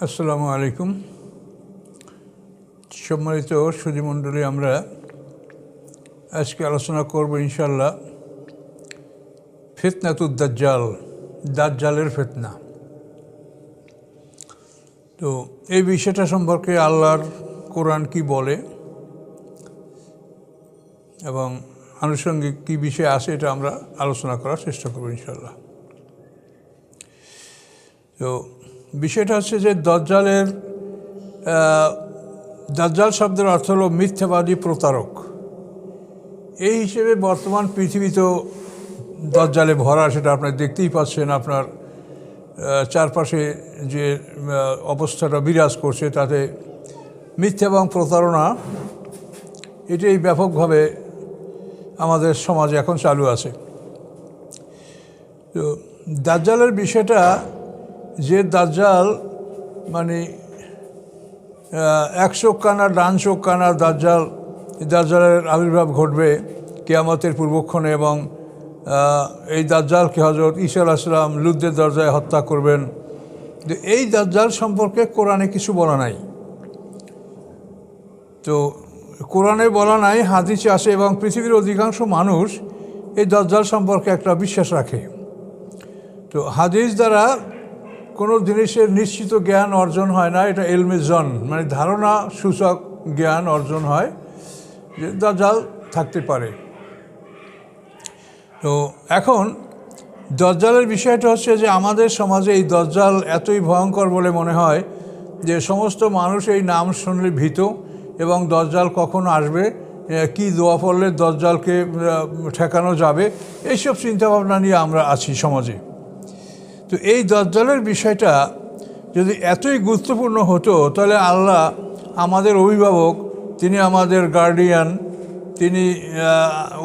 আসসালামু আলাইকুম। সম্মানিত সুধীমণ্ডলী, আমরা আজকে আলোচনা করব ইনশাআল্লাহ ফিতনাতুদ দাজ্জাল, দাজ্জালের ফিতনা। তো এই বিষয়টা সম্পর্কে আল্লাহর কোরআন কি বলে এবং আনুষঙ্গিক কী বিষয় আছে এটা আমরা আলোচনা করার চেষ্টা করব ইনশাআল্লাহ। তো বিষয়টা হচ্ছে যে দাজ্জাল শব্দের অর্থ হলো মিথ্যাবাদী, প্রতারক। এই হিসেবে বর্তমান পৃথিবী তো দাজ্জালে ভরা, সেটা আপনারা দেখতেই পাচ্ছেন। আপনার চারপাশে যে অবস্থাটা বিরাজ করছে তাতে মিথ্যা এবং প্রতারণা এটাই ব্যাপকভাবে আমাদের সমাজে এখন চালু আছে। তো দাজ্জালের বিষয়টা, যে দাজ্জাল মানে এক চোখ কানা ডান চোখ কানা দাজ্জালের আবির্ভাব ঘটবে কিয়ামতের পূর্বক্ষণে, এবং এই দাজ্জালকে হযরত ঈসা আলাইহিস সালাম লুদ্দের দরজায় হত্যা করবেন। এই দাজ্জাল সম্পর্কে কোরআনে কিছু বলা নাই। তো কোরআনে বলা নাই, হাদিসে আছে, এবং পৃথিবীর অধিকাংশ মানুষ এই দাজ্জাল সম্পর্কে একটা বিশ্বাস রাখে। তো হাদিস দ্বারা কোনো জিনিসের নিশ্চিত জ্ঞান অর্জন হয় না, এটা ইলমে জন মানে ধারণা সূচক জ্ঞান অর্জন হয় যে দাজ্জাল থাকতে পারে। তো এখন দাজ্জালের বিষয়টা হচ্ছে যে আমাদের সমাজে এই দাজ্জাল এতই ভয়ঙ্কর বলে মনে হয় যে সমস্ত মানুষ এই নাম শুনলে ভীত, এবং দাজ্জাল কখন আসবে, কি দোয়া পড়লে দাজ্জালকে ঠেকানো যাবে, এইসব চিন্তাভাবনা নিয়ে আমরা আছি সমাজে। তো এই দাজ্জালের বিষয়টা যদি এতই গুরুত্বপূর্ণ হতো, তাহলে আল্লাহ আমাদের অভিভাবক, তিনি আমাদের গার্ডিয়ান, তিনি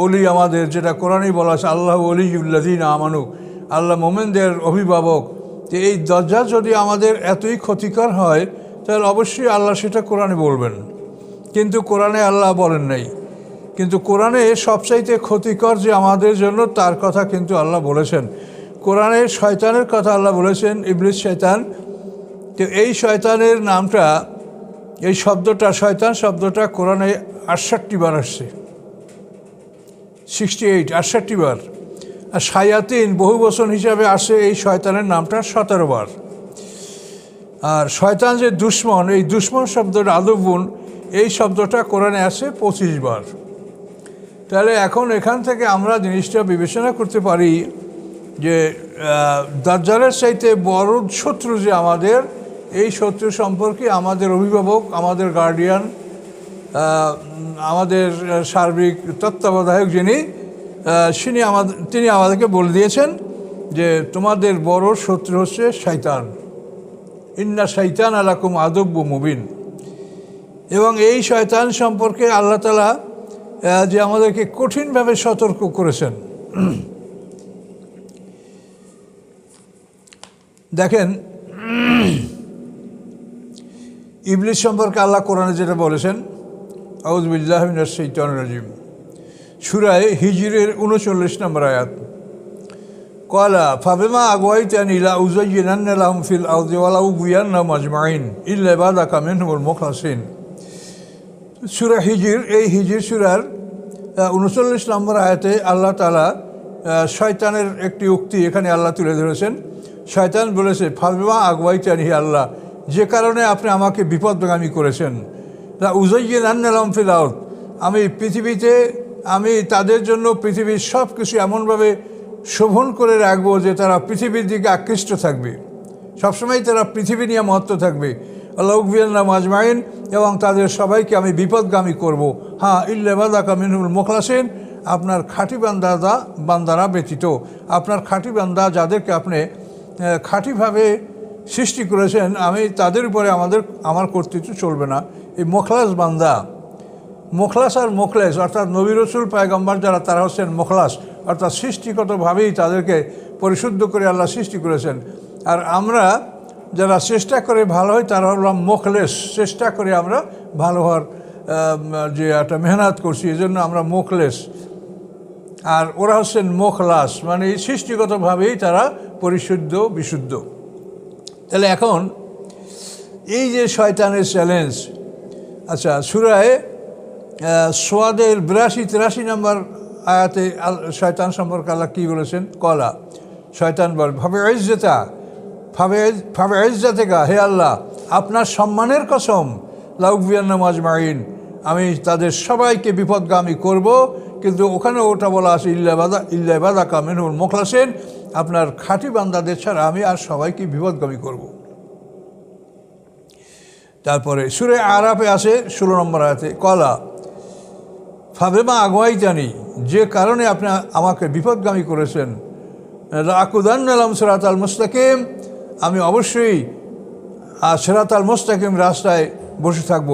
ওলি আমাদের, যেটা কোরআনেই বলা আছে আল্লাহ ওলিউল্লাযীনা আমানু, আল্লাহ মোমেনদের অভিভাবক। তো এই দাজ্জাল যদি আমাদের এতই ক্ষতিকর হয়, তাহলে অবশ্যই আল্লাহ সেটা কোরআনে বলবেন, কিন্তু কোরআনে আল্লাহ বলেন নাই। কিন্তু কোরআনে সবচাইতে ক্ষতিকর যে আমাদের জন্য, তার কথা কিন্তু আল্লাহ বলেছেন। কোরআনে শয়তানের কথা আল্লাহ বলেছেন, ইবলিস শয়তান। তো এই শয়তানের নামটা, এই শব্দটা, শয়তান শব্দটা কোরআনে 68 বার আসছে, 68 বার। আর শায়াতিন বহু বচন হিসাবে আসে এই শয়তানের নামটা 17 বার। আর শয়তান যে দুশ্মন, এই দুশ্মন শব্দটা আদবুন, এই শব্দটা কোরআনে আসে 25 বার। তাহলে এখন এখান থেকে আমরা জিনিসটা বিবেচনা করতে পারি যে দাজ্জালের চাইতে বড় শত্রু যে আমাদের, এই শত্রু সম্পর্কে আমাদের অভিভাবক, আমাদের গার্ডিয়ান, আমাদের সার্বিক তত্ত্বাবধায়ক যিনি, তিনি আমাদেরকে বলে দিয়েছেন যে তোমাদের বড় শত্রু হচ্ছে শয়তান, ইন্না শাইতান লাকুম আদুব্বুম মুবিন। এবং এই শয়তান সম্পর্কে আল্লাহ তাআলা যে আমাদেরকে কঠিনভাবে সতর্ক করেছেন। দেখেন, ইবলিস সম্পর্কে আল্লাহ কোরআনে যেটা বলেছেন, আউযু বিল্লাহি মিনাশ শাইতানির রাজিম, সূরা হিজরের 39 নম্বর আয়াত, ক্বালা ফাবিমা আগওয়াইতানি লা উযায়্যিনান্না লাহুম ফিল আরদি ওয়া লা উগওয়িয়ান্নাহুম আজমাইন ইল্লা ইবাদাকা মিনহুমুল মুখলাসিন। সূরা হিজর, এই হিজর সূরার 39 নম্বর আয়াতে আল্লাহ তাআলা শয়তানের একটি উক্তি এখানে আল্লাহ তুলে ধরেছেন। শয়তান বলেছে, ফাবিমা আগওয়াইতানি, হে আল্লাহ, যে কারণে আপনি আমাকে বিপদগামী করেছেন, লা উযায়্যিনান্না লাহুম ফিল আরদ, আমি পৃথিবীতে, আমি তাদের জন্য পৃথিবীর সব কিছু এমনভাবে শোভন করে রাখবো যে তারা পৃথিবীর দিকে আকৃষ্ট থাকবে, সবসময় তারা পৃথিবী নিয়ে মত্ত থাকবে। আল্লাহ উগওয়িয়ান্নাহুম আজমাইন, এবং তাদের সবাইকে আমি বিপদগামী করব। হ্যাঁ, ইল্লা ইবাদাকা মিনহুমুল মুখলাসিন, আপনার খাঁটি বান্দারা ব্যতীত, আপনার খাঁটি বান্দা যাদেরকে আপনি খাঁটিভাবে সৃষ্টি করেছেন, আমি তাদের উপরে আমার কর্তৃত্ব চলবে না। এই মুখলাস বান্দা, মুখলাস আর মুখলেস অর্থাৎ নবী রাসূল পয়গম্বর যারা, তারা হচ্ছেন মুখলাস, অর্থাৎ সৃষ্টিগতভাবেই তাদেরকে পরিশুদ্ধ করে আল্লাহ সৃষ্টি করেছেন। আর আমরা যারা চেষ্টা করে ভালো হয়, তারা হলাম মুখলেস, চেষ্টা করে আমরা ভালো হওয়ার যে একটা মেহনত করছি, এই জন্য আমরা মুখলেস। আর ওরা হচ্ছেন মুখলাস, মানে সৃষ্টিগতভাবেই তারা পরিশুদ্ধ, বিশুদ্ধ। তাহলে এখন এই যে শয়তানের চ্যালেঞ্জ, আচ্ছা সূরায়ে সোয়াদের 82-83 নম্বর আয়াতে শয়তান সম্পর্কে আল্লাহ কী বলেছেন? কলা, শয়তান বল ফাবে ইজ্জাতেকা, হে আল্লাহ আপনার সম্মানের কসম, লাউগবিয়ান্না মাজমাইন, আমি তাদের সবাইকে বিপদগামী করব। কিন্তু ওখানে ওটা বলা আছে ইল্লা ইবাদাকা মিনহুল মুখলাসিন, আপনার খাঁটি বান্দাদের ছাড়া আমি আর সবাইকে বিপদগামী করব। তারপরে সূরা আরাফে আছে 16 নম্বর আয়াতে কলা ফাবেমা আগওয়াইতানি, যে কারণে আপনি আমাকে বিপদগামী করেছেন, লাকুদান্না লাহুম সিরাতাল মুস্তাকিম, আমি অবশ্যই সিরাতাল মুস্তাকিম রাস্তায় বসে থাকব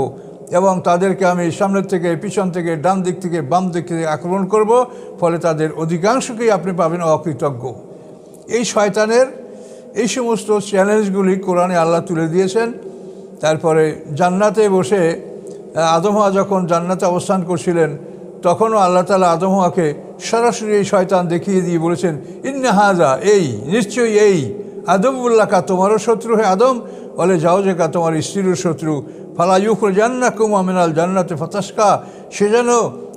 এবং তাদেরকে আমি সামনের থেকে, পিছন থেকে, ডান দিক থেকে, বাম দিক থেকে আক্রমণ করব, ফলে তাদের অধিকাংশকেই আপনি পাবেন অকৃতজ্ঞ। এই শয়তানের এই সমস্ত চ্যালেঞ্জগুলি কোরআনে আল্লাহ তুলে দিয়েছেন। তারপরে জান্নাতে বসে আদম হাওয়া যখন জান্নাতে অবস্থান করছিলেন, তখনও আল্লাহ তাআলা আদম হাওয়াকে সরাসরি এই শয়তান দেখিয়ে দিয়ে বলেছেন, ইন্না হাযা, এই নিশ্চয়ই এই, আদুউল্লাকা, তোমারও শত্রু, হে আদম, বলে যাও যে তোমার স্ত্রীর শত্রু, ফালা ইউখরিজান্নাকুম মিনাল জান্নাতি ফাতাশকা, সে যেন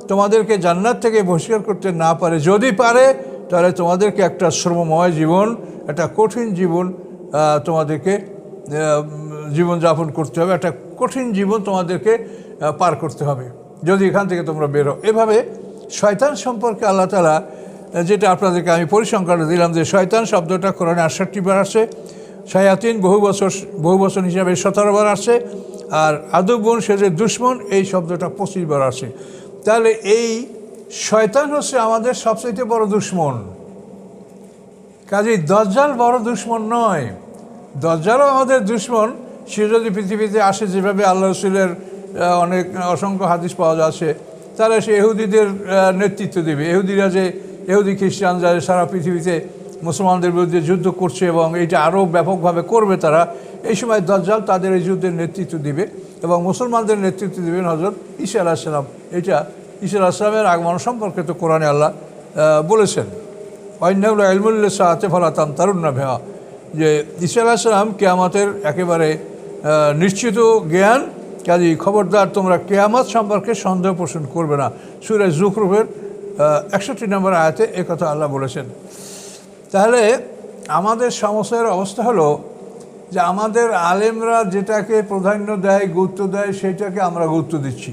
তোমাদেরকে জান্নাত থেকে বহিষ্কার করতে না পারে, যদি পারে তাহলে তোমাদেরকে একটা শ্রমময় জীবন, একটা কঠিন জীবন তোমাদেরকে জীবনযাপন করতে হবে, একটা কঠিন জীবন তোমাদেরকে পার করতে হবে যদি এখান থেকে তোমরা বেরো। এভাবে শয়তান সম্পর্কে আল্লাহ তাআলা, যেটা আপনাদেরকে আমি পরিসংখ্যাটা দিলাম, যে শয়তান শব্দটা কোরআনে 68 বার আসছে, শায়াতিন বহু বছর হিসাবে 17 বার আসছে, আর আদুবুন, সে যে দুশ্মন, এই শব্দটা 25 বার আসে। তাহলে এই শয়তান হচ্ছে আমাদের সবচেয়ে বড় দুশ্মন। কাজেই দাজ্জাল বড় দুশ্মন নয়, দাজ্জালও আমাদের দুশ্মন। সে যদি পৃথিবীতে আসে, যেভাবে আল্লাহ রাসূলের অসংখ্য হাদিস পাওয়া যাচ্ছে, তাহলে সে ইহুদিদের নেতৃত্ব দেবে। ইহুদি খ্রিস্টান যারা সারা পৃথিবীতে মুসলমানদের বিরুদ্ধে যুদ্ধ করছে এবং এইটা আরও ব্যাপকভাবে করবে তারা, এই সময় দাজ্জাল তাদের এই যুদ্ধের নেতৃত্ব দিবে এবং মুসলমানদের নেতৃত্ব দেবেন হযরত ঈসা আলাইহিস সালাম। এটা ঈসা আলাইহিস সালামের আগমন সম্পর্কে তো কোরআনে আল্লাহ বলেছেন, ওয়াইন্নাহু লাইলমুল লিসাআতি ফালা তামতারুন্না বিহা, যে ঈসা আলাইহিস সালাম কিয়ামতের একেবারে নিশ্চিত জ্ঞান, কাজেই খবরদার তোমরা কিয়ামত সম্পর্কে সন্দেহ পোষণ করবে না। সূরা যুখরুফের 61 নম্বর আয়াতে একথা আল্লাহ বলেছেন। তাহলে আমাদের সমস্যার অবস্থা হলো যে আমাদের আলেমরা যেটাকে প্রাধান্য দেয়, গুরুত্ব দেয়, সেইটাকে আমরা গুরুত্ব দিচ্ছি।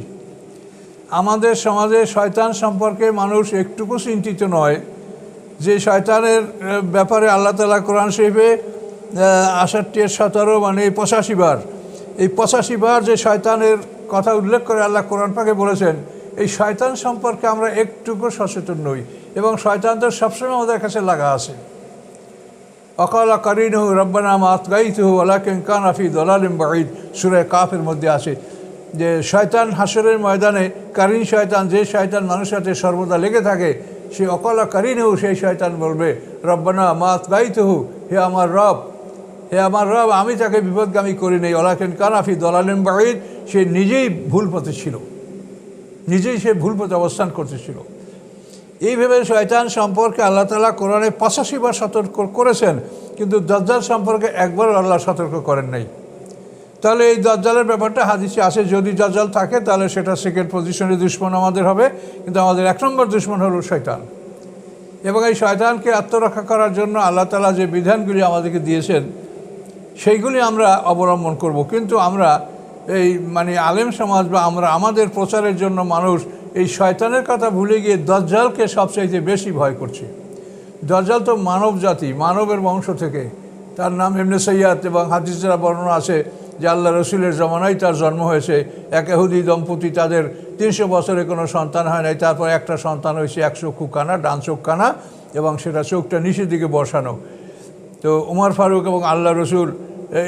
আমাদের সমাজে শয়তান সম্পর্কে মানুষ একটুকু চিন্তিত নয়, যে শয়তানের ব্যাপারে আল্লাহ তাআলা কোরআন শরীফে 68-17 মানে 85 বার, এই 85 বার যে শয়তানের কথা উল্লেখ করে আল্লাহ কোরআন পাকে বলেছেন, এই শয়তান সম্পর্কে আমরা একটুকু সচেতন নই এবং শয়তান তো সবসময় আমাদের কাছে লাগা আছে। অকালা কারিনহু রব্বানা মা আতগাইতুহু ওয়ালাকিন কানা ফি দালালিন বাঈদ, সূরা কাফের মধ্যে আছে যে শয়তান হাসরের ময়দানে, কারিন শয়তান, যে শয়তান মানুষের সাথে সর্বদা লেগে থাকে, সে অকালা কারিনহু, সেই শয়তান বলবে রব্বানা মা আতগাইতুহু, হে আমার রব, আমি তাকে বিপদগামী করি নেই, ওয়ালাকিন কানা ফি দালালিন বাঈদ, সে নিজেই ভুল পথে ছিল, সে ভুল পথে অবস্থান করতেছিল। এইভাবে শয়তান সম্পর্কে আল্লাহ তাআলা কোরআনে 85 বার সতর্ক করেছেন, কিন্তু দাজ্জাল সম্পর্কে একবার আল্লাহ সতর্ক করেন নাই। তাহলে এই দাজ্জালের ব্যাপারটা হাদিসে আসে, যদি দাজ্জাল থাকে তাহলে সেটা সেকেন্ড পজিশনে দুশমন আমাদের হবে, কিন্তু আমাদের 1 নম্বর দুশমন হলো শয়তান। এবং এই শয়তানকে আত্মরক্ষা করার জন্য আল্লাহ তাআলা যে বিধানগুলি আমাদেরকে দিয়েছেন, সেইগুলি আমরা অবলম্বন করব। কিন্তু আমরা এই আলেম সমাজ বা আমাদের প্রচারের জন্য মানুষ এই শয়তানের কথা ভুলে গিয়ে দাজ্জালকে সবচাইতে বেশি ভয় করছে। দাজ্জাল তো মানব জাতি, মানবের বংশ থেকে, তার নাম ইবনে সাইয়াদ, এবং হাদিস দ্বারা বর্ণনা আছে যে আল্লাহ রসুলের জমানায় তার জন্ম হয়েছে। এক ইহুদি দম্পতি, তাদের 300 বছরে কোনো সন্তান হয় নাই, তারপর একটা সন্তান হয়েছে, 1 চক্ষু কানা, ডান চোখ কানা, এবং সেটা চোখটা নিচের দিকে বসানো। তো ওমর ফারুক এবং আল্লাহ রসুল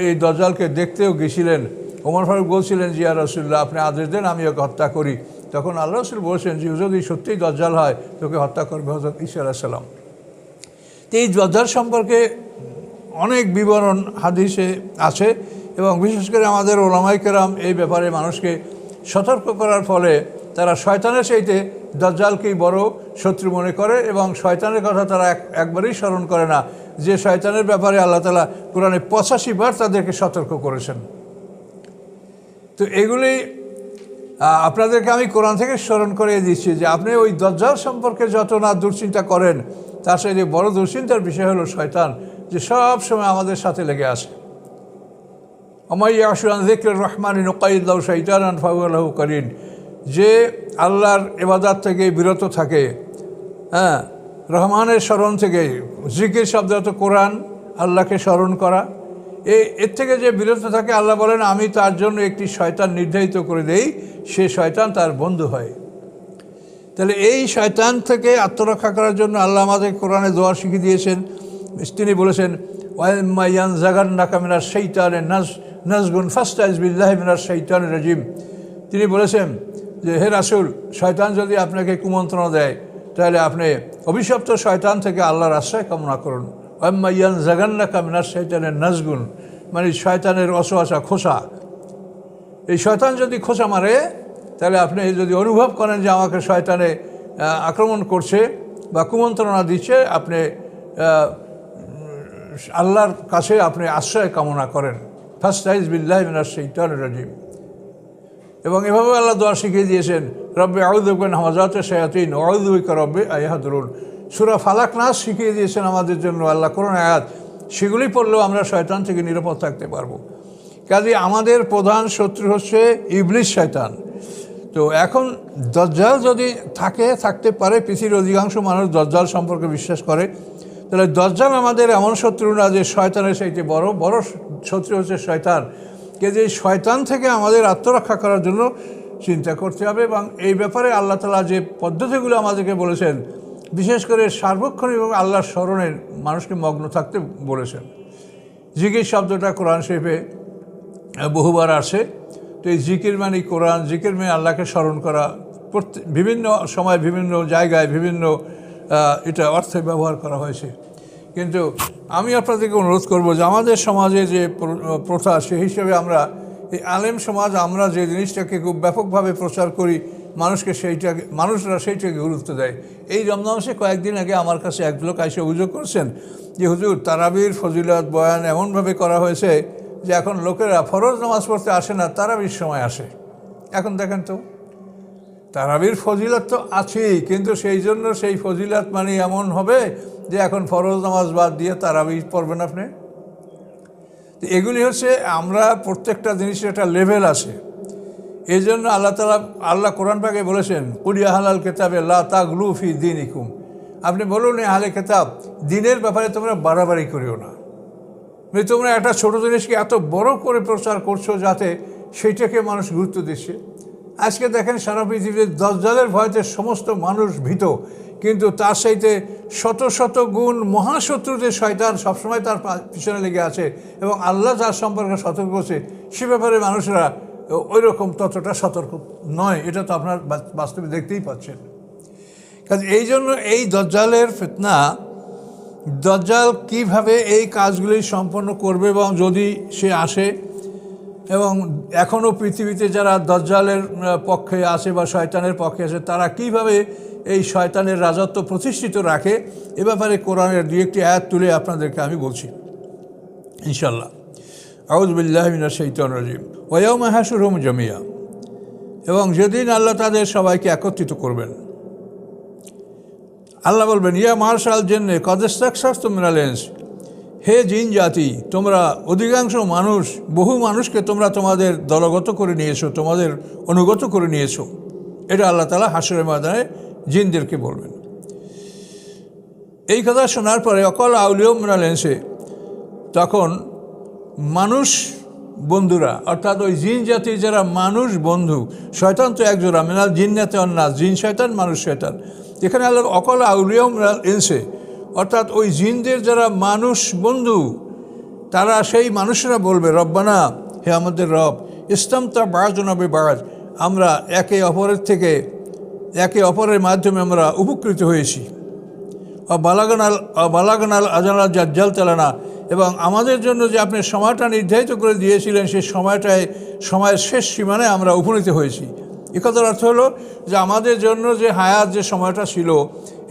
এই দাজ্জালকে দেখতেও গেছিলেন। ওমর ফারুক বলছিলেন, যে ইয়া রাসূলুল্লাহ, আপনি আদেশ দেন আমি ওকে হত্যা করি। তখন আল্লাহ রসুল বলছেন যে যদি সত্যিই দাজ্জাল হয় তোকে হত্যা করবে হযরত ঈসা আলাইহিস সালাম। তো এই দাজ্জাল সম্পর্কে অনেক বিবরণ হাদিসে আছে, এবং বিশেষ করে আমাদের ওলামায়ে কেরাম এই ব্যাপারে মানুষকে সতর্ক করার ফলে তারা শয়তানের চাইতে দাজ্জালকেই বড় শত্রু মনে করে, এবং শয়তানের কথা তারা একবারেই স্মরণ করে না, যে শয়তানের ব্যাপারে আল্লাহ তাআলা কোরআনে 85 বার তাদেরকে সতর্ক করেছেন। তো এগুলি আপনাদেরকে আমি কোরআন থেকে স্মরণ করিয়ে দিচ্ছি যে আপনি ওই দাজ্জাল সম্পর্কে যত না দুশ্চিন্তা করেন, তার সাথে বড় দুশ্চিন্তার বিষয় হলো শয়তান, যে সব সময় আমাদের সাথে লেগে আসে। ওমাই ইয়াশু আন যিকরির রহমানি নুকাইয়িদ লাহু শাইতানান ফাহুয়া লাহু কারিন, যে আল্লাহর ইবাদত থেকে বিরত থাকে, রহমানের স্মরণ থেকে, জিকির শব্দ তো কোরআন, আল্লাহকে স্মরণ করা, এর থেকে যে বিরত থাকে, আল্লাহ বলেন আমি তার জন্য একটি শয়তান নির্ধারিত করে দেই, সে শয়তান তার বন্ধু হয়। তাহলে এই শয়তান থেকে আত্মরক্ষা করার জন্য আল্লাহ আমাদের কোরআনে দোয়া শিখিয়ে দিয়েছেন। তিনি বলেছেন ওয়াইম্মা ইয়ানজাগান্নাকা মিনাশ শাইতানিন নাজগুন ফাস্তাইজ বিল্লাহি মিনাশ শাইতানির রাজিম। তিনি বলেছেন যে হে রাসূল, শয়তান যদি আপনাকে কুমন্ত্রণা দেয় তাহলে আপনি অভিশপ্ত শয়তান থেকে আল্লাহর আশ্রয় কামনা করুন। ওয়াইম্মা ইয়ানজাগান্নাকা মিনাশ শাইতানিন নাজগুন, মানে শয়তানের অসোয়াশা, খোসা। এই শয়তান যদি খোসা মারে তাহলে আপনি যদি অনুভব করেন যে আমাকে শয়তানে আক্রমণ করছে বা কুমন্ত্রণা দিচ্ছে, আপনি আল্লাহর কাছে আপনি আশ্রয় কামনা করেন। ফাস্তাইজ বিল্লাহি মিনাশ শাইতানির রাজিম। এবং এভাবে আল্লাহ দোয়া শিখিয়ে দিয়েছেন রব্বি আউযু বিকা মিন হামাযাতিশ শায়াতিন ওয়া আউযু বিকা রব্বি আন ইয়াহদুরুন। সূরা ফালাক নাস শিখিয়ে দিয়েছেন আমাদের জন্য আল্লাহ, কোরআন আয়াত, সেগুলি পড়লেও আমরা শয়তান থেকে নিরাপদ থাকতে পারবো। কাজে আমাদের প্রধান শত্রু হচ্ছে ইবলিস, শয়তান। তো এখন দাজ্জাল যদি থাকতে পারে, পৃথিবীর অধিকাংশ মানুষ দাজ্জাল সম্পর্কে বিশ্বাস করে, তাহলে দাজ্জাল আমাদের এমন শত্রু না যে শয়তানের চাইতে বড় শত্রু হচ্ছে শয়তান। যে শয়তান থেকে আমাদের আত্মরক্ষা করার জন্য চিন্তা করতে হবে। এবং এই ব্যাপারে আল্লাহ তাআলা যে পদ্ধতিগুলো আমাদেরকে বলেছেন, বিশেষ করে সার্বক্ষণিক এবং আল্লাহর স্মরণে মানুষকে মগ্ন থাকতে বলেছেন। জিকির শব্দটা কোরআন শরীফে বহুবার আসে। তো এই জিকির মানে কোরআন, জিকির মানে আল্লাহকে স্মরণ করা, বিভিন্ন সময় বিভিন্ন জায়গায় বিভিন্ন এটা অর্থে ব্যবহার করা হয়েছে। কিন্তু আমি আপনাদেরকে অনুরোধ করব যে আমাদের সমাজে যে প্রথা, সেই হিসেবে আমরা এই আলেম সমাজ, আমরা যে জিনিসটাকে খুব ব্যাপকভাবে প্রচার করি, মানুষরা সেইটাকে গুরুত্ব দেয়। এই রমজান মাসে কয়েকদিন আগে আমার কাছে এক লোক এসে অভিযোগ করছেন যে হুজুর, তারাবির ফজিলত বয়ান এমনভাবে করা হয়েছে যে এখন লোকেরা ফরজ নামাজ পড়তে আসে না, তারাবির সময় আসে। এখন দেখেন তো, তারাবির ফজিলত তো আছেই, কিন্তু সেই জন্য সেই ফজিলত মানে এমন হবে যে এখন ফরজ নামাজ বাদ দিয়ে তারাবি পড়বেন আপনি। এগুলি হচ্ছে, আমরা প্রত্যেকটা জিনিসের একটা লেভেল আছে। এই জন্য আল্লাহ কোরআন পাকে বলেছেন কুল ইয়া আহলাল কিতাব লা তাগলু ফি দীনিকুম, আপনি বলুন আহলে কিতাব, দিনের ব্যাপারে তোমরা বাড়াবাড়ি করিও না। তোমরা একটা ছোটো জিনিসকে এত বড় করে প্রচার করছো যাতে সেইটাকে মানুষ গুরুত্ব দিচ্ছে। আজকে দেখেন সারা পৃথিবীতে দাজ্জালের ভয়তে সমস্ত মানুষ ভীত, কিন্তু তার সাথে শত শত গুণ মহাশত্রু যে শয়তান সবসময় তার পিছনে লেগে আছে এবং আল্লাহ যার সম্পর্কে সতর্ক করছে, সে ব্যাপারে মানুষরা ওই রকম ততটা সতর্ক নয়। এটা তো আপনার বাস্তবে দেখতেই পাচ্ছেন। কাজে এই জন্য এই দাজ্জালের ফিতনা, দাজ্জাল কীভাবে এই কাজগুলি সম্পন্ন করবে এবং যদি সে আসে, এবং এখনও পৃথিবীতে যারা দাজ্জালের পক্ষে আছে বা শয়তানের পক্ষে আছে, তারা কিভাবে এই শয়তানের রাজত্ব প্রতিষ্ঠিত রাখে, এ ব্যাপারে কোরআনের দুই একটি আয়াত তুলে আপনাদেরকে আমি বলছি ইনশাল্লাহ। আউযু বিল্লাহি মিনাশ শাইতানির রাজিম। ওয়া ইয়াওমা হাশুরহুম জামিয়া, এবং যেদিন আল্লাহ তাদের সবাইকে একত্রিত করবেন, আল্লাহ বলবেন ইয়া মাশাল জিন্নে কদ ইসতাকসারতুম মিনাল ইনস, হে জিন জাতি, তোমরা অধিকাংশ মানুষ, বহু মানুষকে তোমরা তোমাদের দলগত করে নিয়েছো, তোমাদের অনুগত করে নিয়েছো। এটা আল্লাহ তাআলা হাশরের ময়দানে জিনদেরকে বলবেন। এই কথা শোনার পরে অকল আউলিয়া মিনাল ইনসে, তখন মানুষ বন্ধুরা, অর্থাৎ ওই জিন জাতির যারা মানুষ বন্ধু, শয়তান তো একজোড়া, মিনাল জিন্নাতি ওয়ান নাস, জিন শয়তান মানুষ শয়তান। এখানে আল্লাহ অকল আউলিয়া মিনাল ইনসে, অর্থাৎ ওই জিনদের যারা মানুষ বন্ধু, তারা সেই মানুষরা বলবে রব্বানা, হে আমাদের রব, ইসতামতা বা'যুনা বিবা'য, আমরা একে অপরের মাধ্যমে আমরা উপকৃত হয়েছি। বালাগানাল আজালা জাজ্জালতা লানা, এবং আমাদের জন্য যে আপনি সময়টা নির্ধারিত করে দিয়েছিলেন, সেই সময়ের শেষ সীমানায় আমরা উপনীত হয়েছি। এ কথার অর্থ হলো যে আমাদের জন্য যে হায়াত, যে সময়টা ছিল,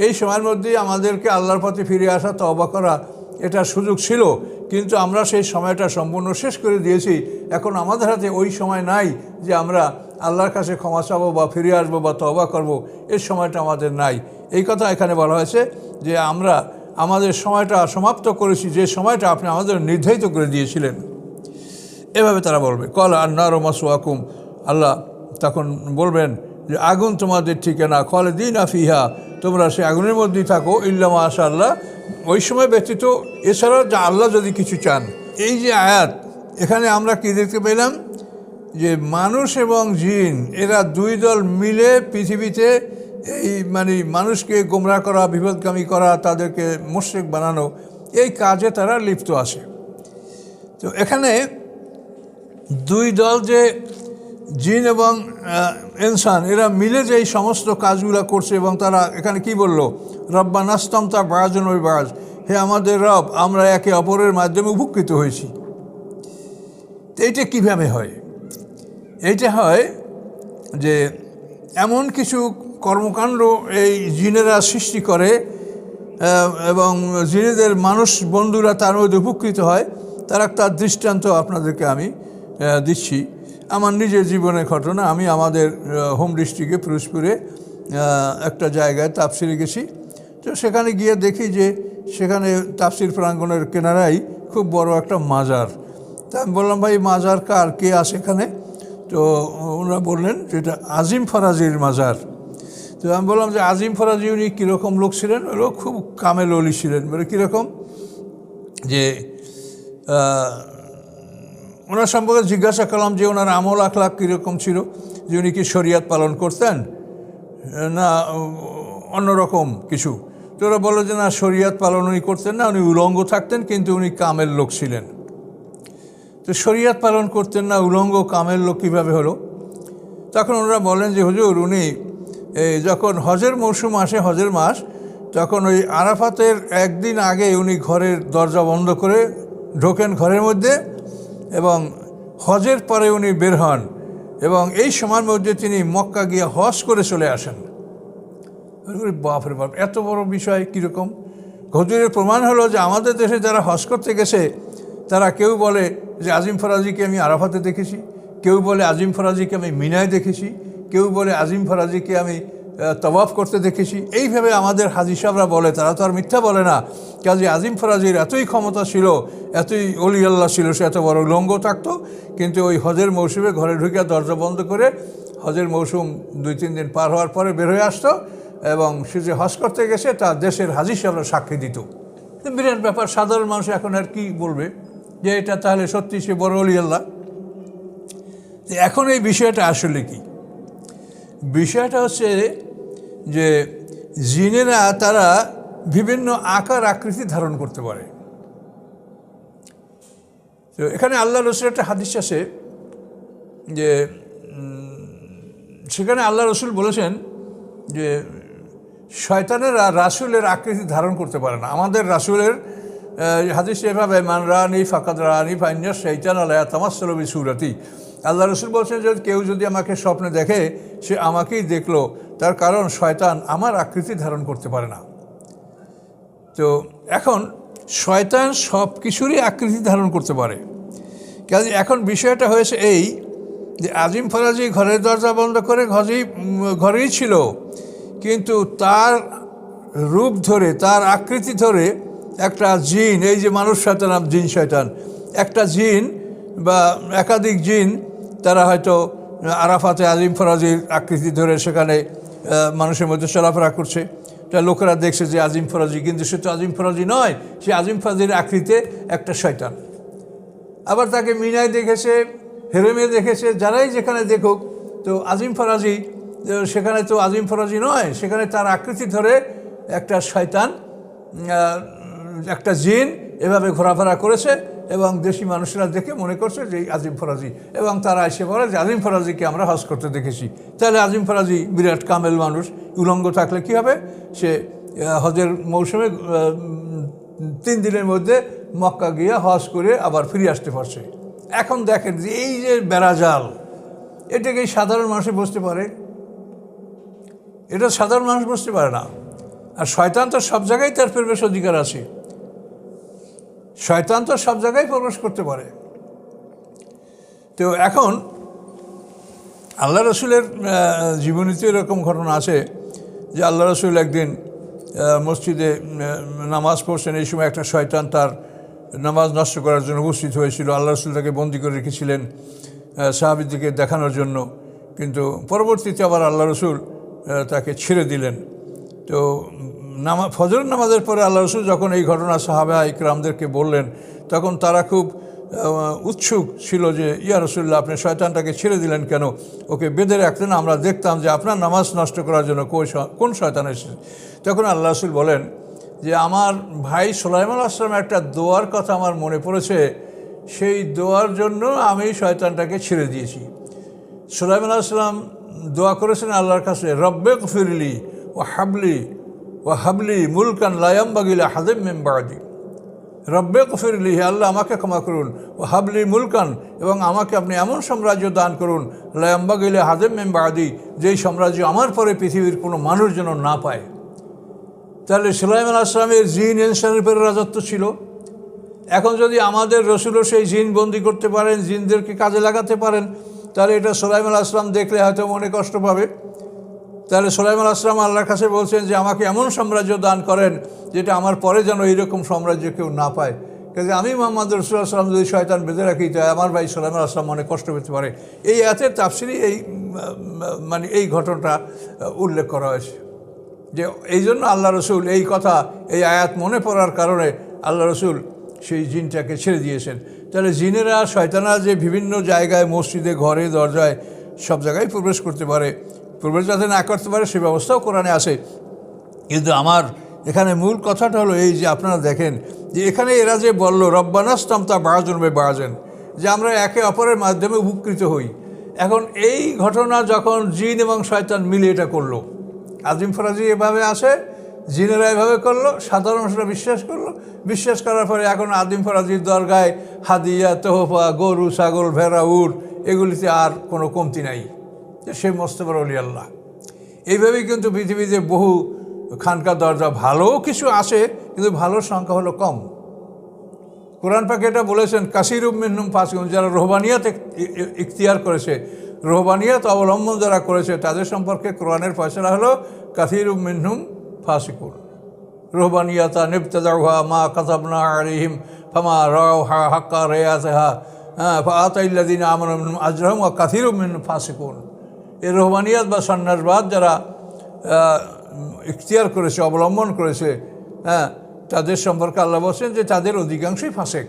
এই সময়ের মধ্যেই আমাদেরকে আল্লাহর পথে ফিরে আসা, তওবা করা, এটার সুযোগ ছিল, কিন্তু আমরা সেই সময়টা সম্পূর্ণ শেষ করে দিয়েছি। এখন আমাদের হাতে ওই সময় নাই যে আমরা আল্লাহর কাছে ক্ষমা চাবো বা ফিরে আসবো বা তওবা করব, এই সময়টা আমাদের নাই। এই কথা এখানে বলা হয়েছে যে আমরা আমাদের সময়টা সমাপ্ত করেছি, যে সময়টা আপনি আমাদের নির্ধারিত করে দিয়েছিলেন। এভাবে তারা বলবে, কল আন্নার মাসওয়াকুম, আল্লাহ তখন বলবেন যে আগুন তোমাদের ঠিকানা, খালিদিনা ফিহা, তোমরা সে আগুনের মধ্যেই থাকো, ইল্লা মাশা আল্লাহ, ওই সময় ব্যতীত, এছাড়াও যা আল্লাহ যদি কিছু চান। এই যে আয়াত, এখানে আমরা কি দেখতে পেলাম যে মানুষ এবং জিন এরা দুই দল মিলে পৃথিবীতে এই মানুষকে গোমরাহ করা, বিপদগামী করা, তাদেরকে মুশরিক বানানো, এই কাজে তারা লিপ্ত আছে। তো এখানে দুই দল, যে জিন এবং ইনসান, এরা মিলে যে এই সমস্ত কাজগুলো করছে, এবং তারা এখানে কি বলল, রব্বানা ইসতামতা বা'যুনা বিবা'য, হে আমাদের রব, আমরা একে অপরের মাধ্যমে উপকৃত হয়েছি। তো এইটা কীভাবে হয়? এইটা হয় যে এমন কিছু কর্মকাণ্ড এই জিনেরা সৃষ্টি করে এবং জিনেদের মানুষ বন্ধুরা তার মধ্যে উপকৃত হয়। তার দৃষ্টান্ত আপনাদেরকে আমি দিচ্ছি, আমার নিজের জীবনের ঘটনা। আমি আমাদের হোম ডিস্ট্রিক্টে পিরোজপুরে একটা জায়গায় তাফসিরে গেছি। তো সেখানে গিয়ে দেখি যে সেখানে তাফসির প্রাঙ্গণের কিনারায় খুব বড় একটা মাজার। তা আমি বললাম, ভাই মাজার কার, কে আছে এখানে? তো ওনারা বললেন যে এটা আজিম ফরাজির মাজার। তো আমি বললাম যে আজিম ফরাজি উনি কীরকম লোক ছিলেন? ওরা খুব কামেল ওলি ছিলেন। বলে কীরকম? যে ওনার সম্পর্কে জিজ্ঞাসা করলাম যে ওনার আমল আখলাক কীরকম ছিল, যে উনি কি শরিয়াত পালন করতেন না অন্যরকম কিছু। তো ওরা বললো যে না, শরিয়াত পালন উনি করতেন না, উনি উলঙ্গ থাকতেন, কিন্তু উনি কামেল লোক ছিলেন। তো শরিয়াত পালন করতেন না, উলঙ্গ, কামেল লোক কীভাবে হলো? তখন ওনারা বলেন যে হুজুর, উনি যখন হজের মৌসুম আসে, হজের মাস, তখন ওই আরাফাতের একদিন আগে উনি ঘরের দরজা বন্ধ করে ঢোকেন ঘরের মধ্যে, এবং হজের পরে উনি বের হন, এবং এই সময়ের মধ্যে তিনি মক্কা গিয়ে হজ করে চলে আসেন। বাপরে বাপ, এত বড় বিষয় কীরকম? হুজুরের প্রমাণ হলো যে আমাদের দেশে যারা হজ করতে গেছে, তারা কেউ বলে যে আজিম ফরাজিকে আমি আরাফাতে দেখেছি, কেউ বলে আজিম ফরাজিকে আমি মিনায় দেখেছি, কেউ বলে আজিম ফরাজিকে আমি তওয়াফ করতে দেখেছি। এইভাবে আমাদের হাজী সাহেবরা বলে, তারা তো আর মিথ্যা বলে না। কাজে আজিম ফরাজির এতই ক্ষমতা ছিল, এতই অলি আল্লাহ ছিল, সে এত বড় উলঙ্গ থাকতো, কিন্তু ওই হজের মৌসুমে ঘরে ঢুকে দরজা বন্ধ করে হজের মৌসুম 2-3 দিন পার হওয়ার পরে বের হয়ে আসতো, এবং সে যে হজ করতে গেছে তার দেশের হাজী সাহেবরা সাক্ষী দিত। বিরাট ব্যাপার। সাধারণ মানুষ এখন আর কি বলবে যে এটা তাহলে সত্যি সে বড় অলি আল্লাহ। এখন এই বিষয়টা আসলে কি? বিষয়টা হচ্ছে যে জিনেরা তারা বিভিন্ন আকার আকৃতি ধারণ করতে পারে। তো এখানে আল্লাহ রসুলের একটা হাদিস আছে যে সেখানে আল্লাহ রসুল বলেছেন যে শয়তানেরা রাসূলের আকৃতি ধারণ করতে পারে না। আমাদের রাসূলের হাদিস এভাবে, মান রানি ফাকাদ রানি ফাইন্না শাইতান আলাইয়া তামাসসালু বিসূরাতি। আল্লাহ রসুল বলছেন যে কেউ যদি আমাকে স্বপ্নে দেখে, সে আমাকেই দেখলো, তার কারণ শয়তান আমার আকৃতি ধারণ করতে পারে না। তো এখন শয়তান সব কিছুরই আকৃতি ধারণ করতে পারে। কাজে এখন বিষয়টা হয়েছে এই যে আজিম ফরাজি ঘরের দরজা বন্ধ করে ঘরেই ছিল, কিন্তু তার রূপ ধরে, তার আকৃতি ধরে একটা জিন, এই যে মানুষ শয়তান, জিন শয়তান, একটা জিন বা একাধিক জিন, তারা হয়তো আরাফাতে আজিম ফরাজির আকৃতি ধরে সেখানে মানুষের মধ্যে চলাফেরা করছে। তা লোকেরা দেখছে যে আজিম ফরাজি, কিন্তু সে তো আজিম ফরাজি নয়, সে আজিম ফরাজির আকৃতিতে একটা শয়তান। আবার তাকে মিনায় দেখেছে, হেরেমে দেখেছে, যারাই যেখানে দেখুক, তো আজিম ফরাজি, সেখানে তো আজিম ফরাজি নয়, সেখানে তার আকৃতি ধরে একটা শয়তান, একটা জিন এভাবে ঘোরাফেরা করেছে, এবং দেশি মানুষরা দেখে মনে করছে যে আজিম ফরাজি, এবং তারা এসে বলে যে আজিম ফরাজিকে আমরা হজ করতে দেখেছি। তাহলে আজিম ফরাজি বিরাট কামেল মানুষ, উলঙ্গ থাকলে কী হবে? সে হজের মৌসুমে 3 দিনের মধ্যে মক্কা গিয়ে হজ করে আবার ফিরে আসতে পারছে। এখন দেখেন যে এই যে বেড়াজাল, এটাকে সাধারণ মানুষে বুঝতে পারে? এটা সাধারণ মানুষ বুঝতে পারে না। আর শয়তান তো সব জায়গায় তার প্রবেশ অধিকার আছে। শয়তান তো সব জায়গায় প্রবেশ করতে পারে। তো এখন আল্লাহ রসুলের জীবনীতে এরকম ঘটনা আছে যে আল্লাহ রসুল একদিন মসজিদে নামাজ পড়ছেন, এই সময় একটা শয়তান তার নামাজ নষ্ট করার জন্য উপস্থিত হয়েছিল। আল্লাহ রসুল তাকে বন্দি করে রেখেছিলেন সাহাবীদেরকে দেখানোর জন্য, কিন্তু পরবর্তীতে আবার আল্লাহ রসুল তাকে ছেড়ে দিলেন। তো ফজরের নামাজের পরে আল্লাহ রসুল যখন এই ঘটনা সাহাবা ইকরামদেরকে বললেন, তখন তারা খুব উৎসুক ছিল যে ইয়া রাসূলুল্লাহ, আপনি শয়তানটাকে ছেড়ে দিলেন কেন? ওকে বেঁধে রাখতেন, আমরা দেখতাম যে আপনার নামাজ নষ্ট করার জন্য কোন শয়তান এসেছে। তখন আল্লাহ রসুল বলেন যে আমার ভাই সুলাইমান আলাইহিস সালামের একটা দোয়ার কথা আমার মনে পড়েছে, সেই দোয়ার জন্য আমি শয়তানটাকে ছেড়ে দিয়েছি। সুলাইমান আলাইহিস সালাম দোয়া করেছেন আল্লাহর কাছে, রব্বে গফিরলি ও হাবলি মুলকান লা ইয়ানবাগি লিআহাদিন মিন বা'দি। রব্বে গফিরলি, হে আল্লাহ আমাকে ক্ষমা করুন, ও হাবলি মুলকান, এবং আমাকে আপনি এমন সাম্রাজ্য দান করুন, লা ইয়ানবাগি লিআহাদিন মিন বা'দি, যেই সাম্রাজ্য আমার পরে পৃথিবীর কোনো মানুষ যেন না পায়। তাহলে সুলাইমান আলাইহিস সালামের জিন ইনসানের উপরে রাজত্ব ছিল। এখন যদি আমাদের রসুলও সেই জিন বন্দি করতে পারেন, জিনদেরকে কাজে লাগাতে পারেন, তাহলে এটা সুলাইমান আলাইহিস সালাম দেখলে হয়তো মনে কষ্ট পাবে। তাহলে সুলাইমান আলাইহিস সালাম আল্লাহর কাছে বলছেন যে আমাকে এমন সাম্রাজ্য দান করেন যেটা আমার পরে যেন এইরকম সাম্রাজ্য কেউ না পায়। কাজে আমি মুহাম্মদ রাসূলুল্লাহ সাল্লাল্লাহু আলাইহি ওয়াসাল্লাম যদি শয়তান বেঁধে রাখি, তাই আমার ভাই সুলাইমান আলাইহিস সালাম মনে কষ্ট পেতে পারে। এই আয়াতের তাফসিরে এই ঘটনাটা উল্লেখ করা হয়েছে যে এই জন্য আল্লাহ রসুল এই কথা, এই আয়াত মনে পড়ার কারণে আল্লাহ রসুল সেই জিনটাকে ছেড়ে দিয়েছেন। তাহলে জিনেরা, শয়তানরা যে বিভিন্ন জায়গায়, মসজিদে, ঘরে, দরজায়, সব জায়গায় প্রবেশ করতে পারে, প্রবেশ যাতে না করতে পারে সে ব্যবস্থাও কোরআনে আছে। কিন্তু আমার এখানে মূল কথাটা হলো এই যে আপনারা দেখেন যে এখানে এরা যে বলল রব্বানাস্তামতা বা'যুন বিবা'যিন, যে আমরা একে অপরের মাধ্যমে উপকৃত হই। এখন এই ঘটনা যখন জিন এবং শয়তান মিলে এটা করলো, আজিম ফরাজি এভাবে আসে, জিনেরা এভাবে করলো, সাধারণ মানুষরা বিশ্বাস করলো। বিশ্বাস করার পরে এখন আদিম ফরাজির দরগায় হাদিয়া, তোহফা, গরু, ছাগল, ভেড়া, উট, এগুলিতে আর কোনো কমতি নাই, যে সে মস্ত বড় ওলি আল্লাহ। এইভাবেই কিন্তু পৃথিবীতে বহু খানকা দরজা, ভালো কিছু আসে, কিন্তু ভালোর সংখ্যা হলো কম। কোরআন পাকে এটা বলেছেন, কাসীরুম মিনহুম ফাসিকুন, যারা রুহবানিয়াত ইখতিয়ার করেছে, রুহবানিয়াত অবলম্বন যারা করেছে, তাদের সম্পর্কে কোরআনের ফয়সালা হলো কাসীরুম মিনহুম ফাসিকুন। রুহবানিয়াতা নিবতাদাউহা মা কাতাবনা আলাইহিম ফামা রাউহা হাক্কা রিয়াযাহা ফাআতাইল্লাযিনা আমানু মিনহুম আজরাহুম ওয়া কাসীরুম মিনহুম ফাসিকুন। এই রুহবানিয়াত বা সন্ন্যাসবাদ যারা ইখতিয়ার করেছে, অবলম্বন করেছে, তাদের সম্পর্কে আল্লাহ বলছেন যে তাদের অধিকাংশই ফাসেক।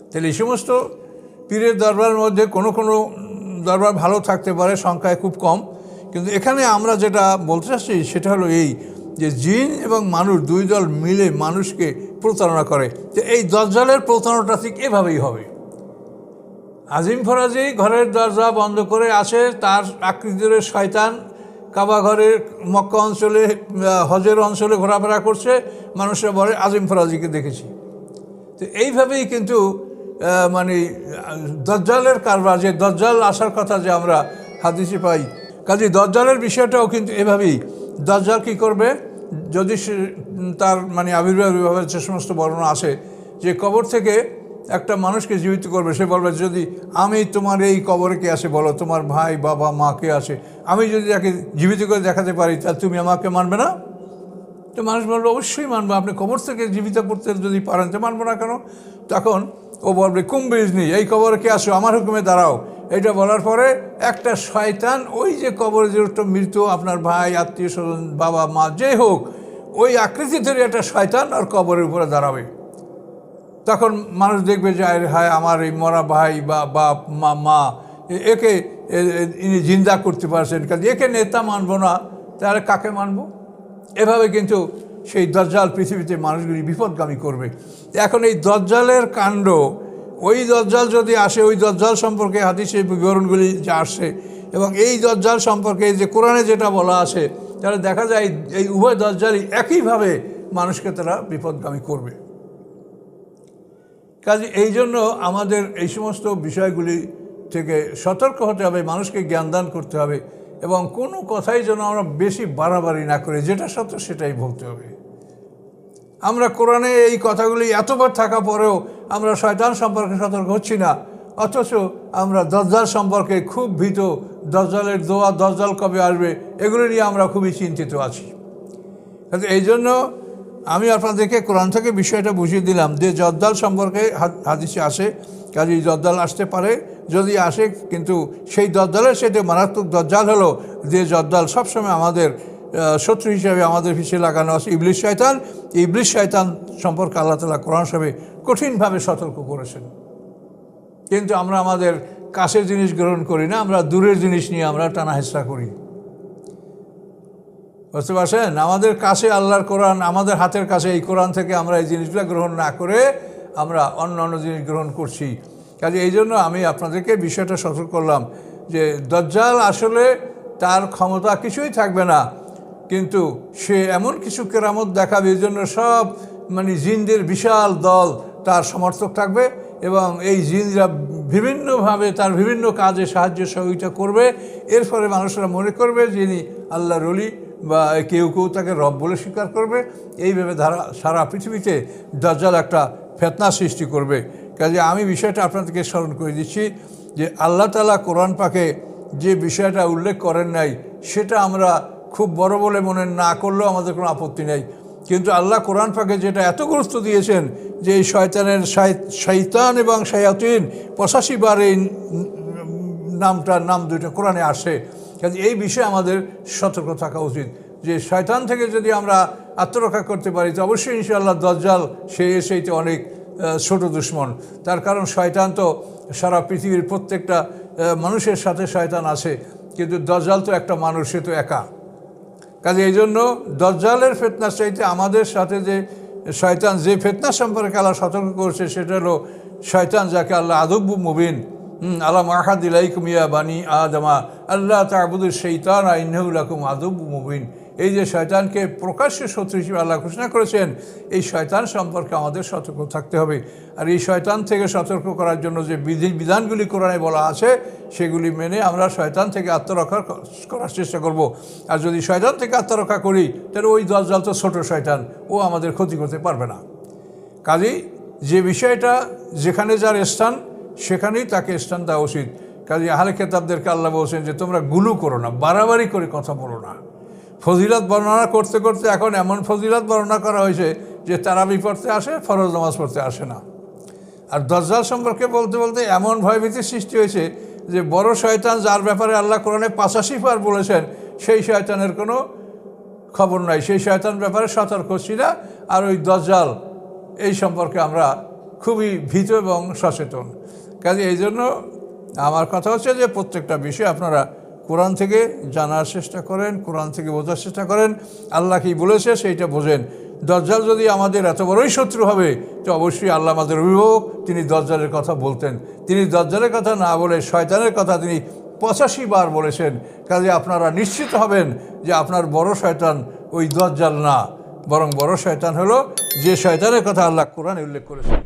তাহলে এই সমস্ত পীরের দরবারের মধ্যে কোনো কোনো দরবার ভালো থাকতে পারে, সংখ্যায় খুব কম। কিন্তু এখানে আমরা যেটা বলতে চাচ্ছি সেটা হলো এই যে জিন এবং মানুষ, দুই দল মিলে মানুষকে প্রতারণা করে। তো এই দাজ্জালের প্রতারণাটা ঠিক এভাবেই হবে। আজিম ফরাজি ঘরের দরজা বন্ধ করে আসে, তার আকৃতির শয়তান কাবা ঘরের মক্কা অঞ্চলে, হজের অঞ্চলে ঘোরাফেরা করছে, মানুষরা বলে আজিম ফরাজিকে দেখেছি। তো এইভাবেই কিন্তু দাজ্জালের কারবার, যে দাজ্জাল আসার কথা যে আমরা হাদিসে পাই, কাজে দাজ্জালের বিষয়টাও কিন্তু এভাবেই। দাজ্জাল কী করবে, যদি তার আবির্ভাব বিভাবের যে সমস্ত বর্ণনা আসে, যে কবর থেকে একটা মানুষকে জীবিত করবে, সে বলবে যদি আমি তোমার এই কবরে কে আছে বলো, তোমার ভাই, বাবা, মা কে আছে, আমি যদি তাকে জীবিত করে দেখাতে পারি, তা তুমি আমাকে মানবে না? তো মানুষ বলবে অবশ্যই মানবো, আপনি কবর থেকে জীবিত করতে যদি পারেন তো মানবো না কেন? তখন ও বলবে কুম্বিজনি, এই কবরে কে আসো, আমার হুকুমে দাঁড়াও। এটা বলার পরে একটা শয়তান ওই যে কবরে যে মৃত আপনার ভাই, আত্মীয় স্বজন, বাবা, মা, যে হোক, ওই আকৃতি ধরে একটা শয়তান আর কবরের উপরে দাঁড়াবে। তখন মানুষ দেখবে যে হায় আমার এই মরা ভাই বা বাপ, মা, একে ইনি জিন্দা করতে পারছেন, কাজে একে নেতা মানবো না, তাহলে কাকে মানবো? এভাবে কিন্তু সেই দাজ্জাল পৃথিবীতে মানুষগুলি বিপদগামী করবে। এখন এই দাজ্জালের কাণ্ড, ওই দাজ্জাল যদি আসে, ওই দাজ্জাল সম্পর্কে হাদিসে বিবরণগুলি যা আসে, এবং এই দাজ্জাল সম্পর্কে যে কোরআনে যেটা বলা আছে, তাহলে দেখা যায় এই উভয় দাজ্জালই একইভাবে মানুষকে তারা বিপদগামী করবে। কাজে এই জন্য আমাদের এই সমস্ত বিষয়গুলি থেকে সতর্ক হতে হবে, মানুষকে জ্ঞানদান করতে হবে, এবং কোনো কথাই যেন আমরা বেশি বাড়াবাড়ি না করে যেটা সত্য সেটাই বলতে হবে। আমরা কোরআনে এই কথাগুলি এতবার থাকা পরেও আমরা শয়তান সম্পর্কে সতর্ক হচ্ছি না, অথচ আমরা দজ্জাল সম্পর্কে খুব ভীত। দজ্জালের দোয়া, দজ্জাল কবে আসবে, এগুলো নিয়ে আমরা খুবই চিন্তিত আছি। এই জন্য আমি আপনাদেরকে কোরআন থেকে বিষয়টা বুঝিয়ে দিলাম যে দজ্জাল সম্পর্কে হাদিসে আসে, কাজে দজ্জাল আসতে পারে, যদি আসে, কিন্তু সেই দজ্জালের সাথে মারাত্মক দজ্জাল হলো যে দজ্জাল সবসময় আমাদের শত্রু হিসাবে আমাদের পিছিয়ে লাগানো আছে, ইবলিস শয়তান। ইবলিস শয়তান সম্পর্কে আল্লাহ তাআলা কোরআন শরীফে কঠিনভাবে সতর্ক করেছেন, কিন্তু আমরা আমাদের কাছের জিনিস গ্রহণ করি না, আমরা দূরের জিনিস নিয়ে আমরা টানা হেঁচড়া করি। বুঝতে পারছেন? আমাদের কাছে আল্লাহর কোরআন, আমাদের হাতের কাছে এই কোরআন থেকে আমরা এই জিনিসগুলো গ্রহণ না করে আমরা অন্য অন্য জিনিস গ্রহণ করছি। কাজে এই জন্য আমি আপনাদেরকে বিষয়টা সতর্ক করলাম যে দজ্জাল আসলে তার ক্ষমতা কিছুই থাকবে না, কিন্তু সে এমন কিছু কেরামত দেখাবে, এই জন্য সব জিনদের বিশাল দল তার সমর্থক থাকবে, এবং এই জিনরা বিভিন্নভাবে তার বিভিন্ন কাজে সাহায্য সহযোগিতা করবে। এর ফলে মানুষরা মনে করবে যিনি আল্লাহর ওলি, বা কেউ কেউ তাকে রব বলে স্বীকার করবে। এইভাবে সারা পৃথিবীতে দাজ্জাল একটা ফিতনা সৃষ্টি করবে। কাজে আমি বিষয়টা আপনাদেরকে স্মরণ করে দিচ্ছি যে আল্লাহ তাআলা কোরআন পাকে যে বিষয়টা উল্লেখ করেন নাই, সেটা আমরা খুব বড় বলে মনে না করলেও আমাদের কোনো আপত্তি নেই, কিন্তু আল্লাহ কোরআন পাকে যেটা এত গুরুত্ব দিয়েছেন যে এই শয়তান এবং শায়াতিন 85 বার এই নাম দুইটা কোরআনে আসে। কাজে এই বিষয়ে আমাদের সতর্ক থাকা উচিত যে শয়তান থেকে যদি আমরা আত্মরক্ষা করতে পারি তো অবশ্যই ইনশাআল্লাহ দজ্জাল সেইতে অনেক ছোট দুশ্মন। তার কারণ শয়তান তো সারা পৃথিবীর প্রত্যেকটা মানুষের সাথে শয়তান আছে, কিন্তু দজ্জাল তো একটা মানুষ, সে তো একা। কাজে এই জন্য দজ্জালের ফিতনার চাইতে আমাদের সাথে যে শয়তান যে ফিতনা সম্পর্কে আল্লাহ সতর্ক করছে সেটা হলো শয়তান যাকে আল্লাহ আদুব্বু মুবিন আলাম আহাদ ইলাইকুম ইয়া বানি আদমা আল্লাহ তা'বুদু শাইতানা ইন্নাহু লাকুম আদুব্বু মুবিন। এই যে শয়তানকে প্রকাশ্য শত্রু হিসেবে আল্লাহ ঘোষণা করেছেন, এই শয়তান সম্পর্কে আমাদের সতর্ক থাকতে হবে। আর এই শয়তান থেকে সতর্ক করার জন্য যে বিধানগুলি কোরআনে বলা আছে সেগুলি মেনে আমরা শয়তান থেকে আত্মরক্ষা করার চেষ্টা করব। আর যদি শয়তান থেকে আত্মরক্ষা করি তাহলে ওই দজ্জাল তো ছোটো শয়তান, ও আমাদের ক্ষতি করতে পারবে না। কাজেই যে বিষয়টা যেখানে যার স্থান সেখানেই তাকে স্থান দেওয়া উচিত। কাজে আহলে কিতাবদেরকে আল্লাহ বলছেন যে তোমরা গুলু করো না, বাড়াবাড়ি করে কথা বলো না। ফজিলত বর্ণনা করতে করতে এখন এমন ফজিলত বর্ণনা করা হয়েছে যে তারাবি পড়তে আসে, ফরজ নামাজ পড়তে আসে না। আর দজ্জাল সম্পর্কে বলতে বলতে এমন ভয়ভীতির সৃষ্টি হয়েছে যে বড় শয়তান যার ব্যাপারে আল্লাহ কোরআনে 85 বার বলেছেন সেই শয়তানের কোনো খবর নাই, সেই শয়তান ব্যাপারে সতর্ক ছিল না। আর ওই দজ্জাল এই সম্পর্কে আমরা খুবই ভীত এবং সচেতন। কাজে এই জন্য আমার কথা হচ্ছে যে প্রত্যেকটা বিষয় আপনারা কোরআন থেকে জানার চেষ্টা করেন, কোরআন থেকে বোঝার চেষ্টা করেন, আল্লাহ কী বলেছে সেইটা বোঝেন। দজ্জাল যদি আমাদের এত বড়ই শত্রু হবে তো অবশ্যই আল্লাহ আমাদের অভিভাবক, তিনি দজ্জালের কথা বলতেন। তিনি দজ্জালের কথা না বলে শয়তানের কথা তিনি 85 বার বলেছেন। কাজে আপনারা নিশ্চিত হবেন যে আপনার বড় শয়তান ওই দজ্জাল না, বরং বড় শয়তান হলো যে শয়তানের কথা আল্লাহ কোরআনে উল্লেখ করেছেন।